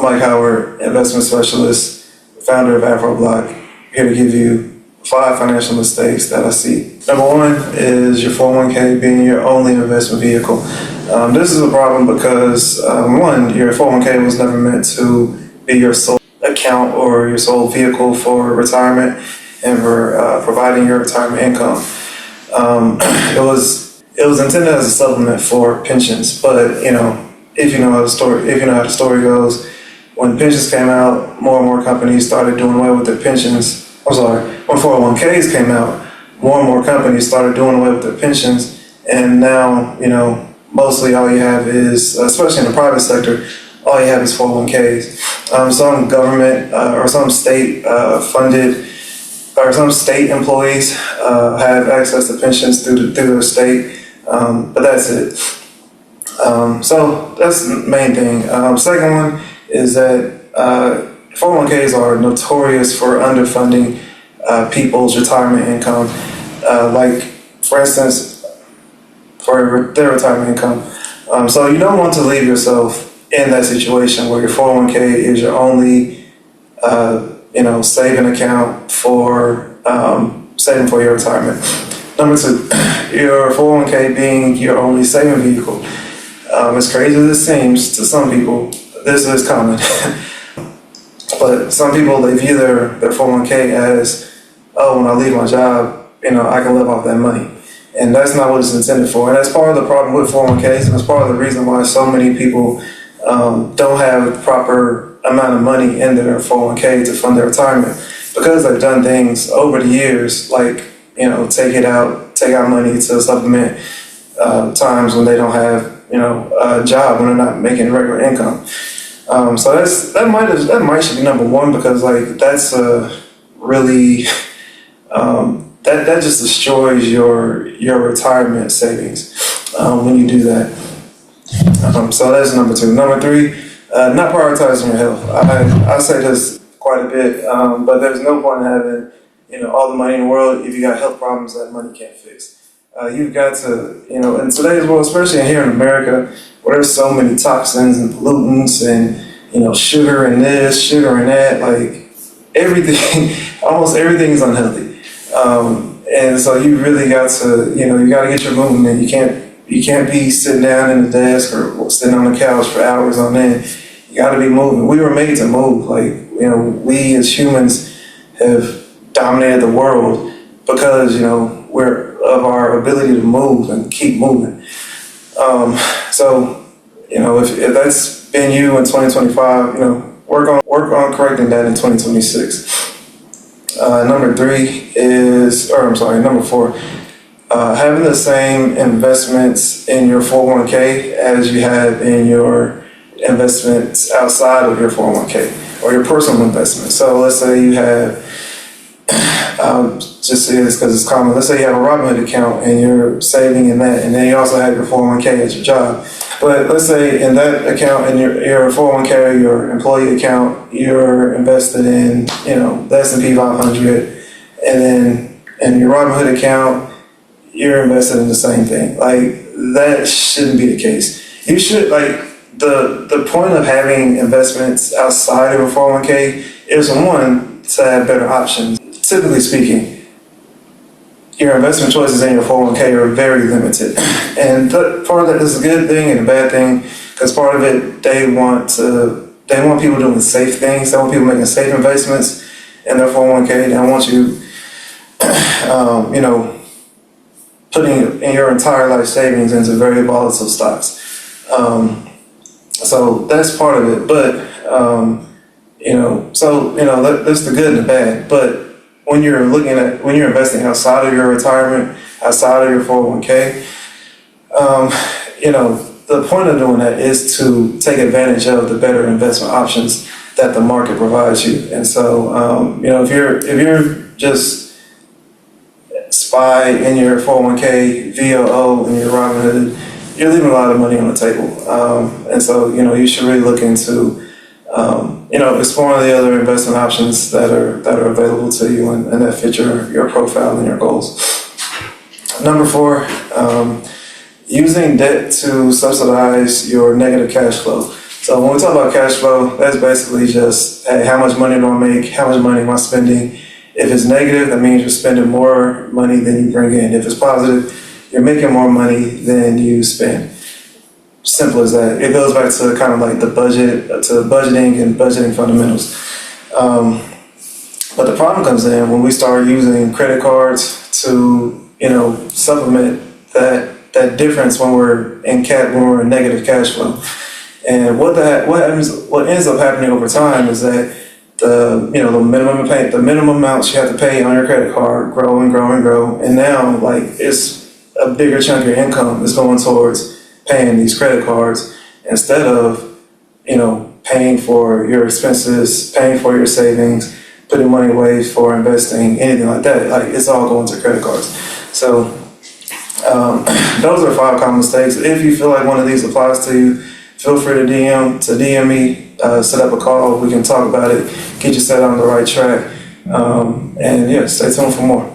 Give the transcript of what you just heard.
Mike Howard, investment specialist, founder of AfroBlock, here to give you 5 financial mistakes that I see. Number 1 is your 401k being your only investment vehicle. This is a problem because, 1, your 401k was never meant to be your sole account or your sole vehicle for retirement and for providing your retirement income. It was intended as a supplement for pensions, but if you know how the story goes, when pensions came out, more and more companies started doing away with their pensions. When 401ks came out, more and more companies started doing away with their pensions, and now mostly all you have is, especially in the private sector, all you have is 401ks. Some government or some state funded or some state employees have access to pensions through their state, but that's it. So that's the main thing. Second one is that 401ks are notorious for underfunding people's retirement income. Like, for instance, for their retirement income. So you don't want to leave yourself in that situation where your 401k is your only, saving account for saving for your retirement. Number 2, your 401k being your only saving vehicle. As crazy as it seems to some people, this is common. But some people, they view their 401k as, oh, when I leave my job, I can live off that money. And that's not what it's intended for. And that's part of the problem with 401ks, and that's part of the reason why so many people don't have the proper amount of money in their 401k to fund their retirement, because they've done things over the years, like, take out money to supplement times when they don't have, a job, when they're not making regular income. So that might should be number 1, because that's really that just destroys your retirement savings when you do that. So that's number 2. Number 3, not prioritizing your health. I say this quite a bit, but there's no point in having all the money in the world if you got health problems that money can't fix. You've got to, in today's world, especially here in America, where there's so many toxins and pollutants and sugar and this, sugar and that, like everything, almost everything is unhealthy. And so you really got to, you got to get your movement. You can't be sitting down in the desk or sitting on the couch for hours on end. You got to be moving. We were made to move. We as humans have dominated the world because, we're of our ability to move and keep moving. So, if that's been you in 2025, work on correcting that in 2026. Number 4, having the same investments in your 401k as you have in your investments outside of your 401k or your personal investments. So let's say you have, just say this because it's common, let's say you have a Robinhood account and you're saving in that, and then you also have your 401k as your job. But let's say in that account, in your 401k, your employee account, you're invested in, the S&P 500, and then in your Robinhood account, you're invested in the same thing. That shouldn't be the case. You should, the point of having investments outside of a 401k is, 1, to have better options. Typically speaking, your investment choices in your 401k are very limited. And part of that is a good thing and a bad thing, because part of it, they want people doing safe things. They want people making safe investments in their 401k. They don't want you, putting in your entire life savings into very volatile stocks. So that's part of it. But, that's the good and the bad. But when you're investing outside of your retirement, outside of your 401k, the point of doing that is to take advantage of the better investment options that the market provides you. And so, if you're just SPY in your 401k, VOO in your Robinhood, you're leaving a lot of money on the table. And so, you should really look into, exploring the other investment options that are available to you and that fit your profile and your goals. Number 4, using debt to subsidize your negative cash flow. So when we talk about cash flow, that's basically just, hey, how much money do I make? How much money am I spending? If it's negative, that means you're spending more money than you bring in. If it's positive, you're making more money than you spend. Simple as that. It goes back to kind of like the budget, to budgeting and budgeting fundamentals. But the problem comes in when we start using credit cards to, supplement that difference when we're in negative cash flow. And what ends up happening over time is that the minimum amounts you have to pay on your credit card grow and grow and grow, and now like it's a bigger chunk of your income is going towards paying these credit cards instead of paying for your expenses, paying for your savings, putting money away for investing, anything like that. Like it's all going to credit cards. So those are 5 common mistakes. If you feel like one of these applies to you, feel free to DM me, set up a call. We can talk about it, get you set on the right track. And yeah, stay tuned for more.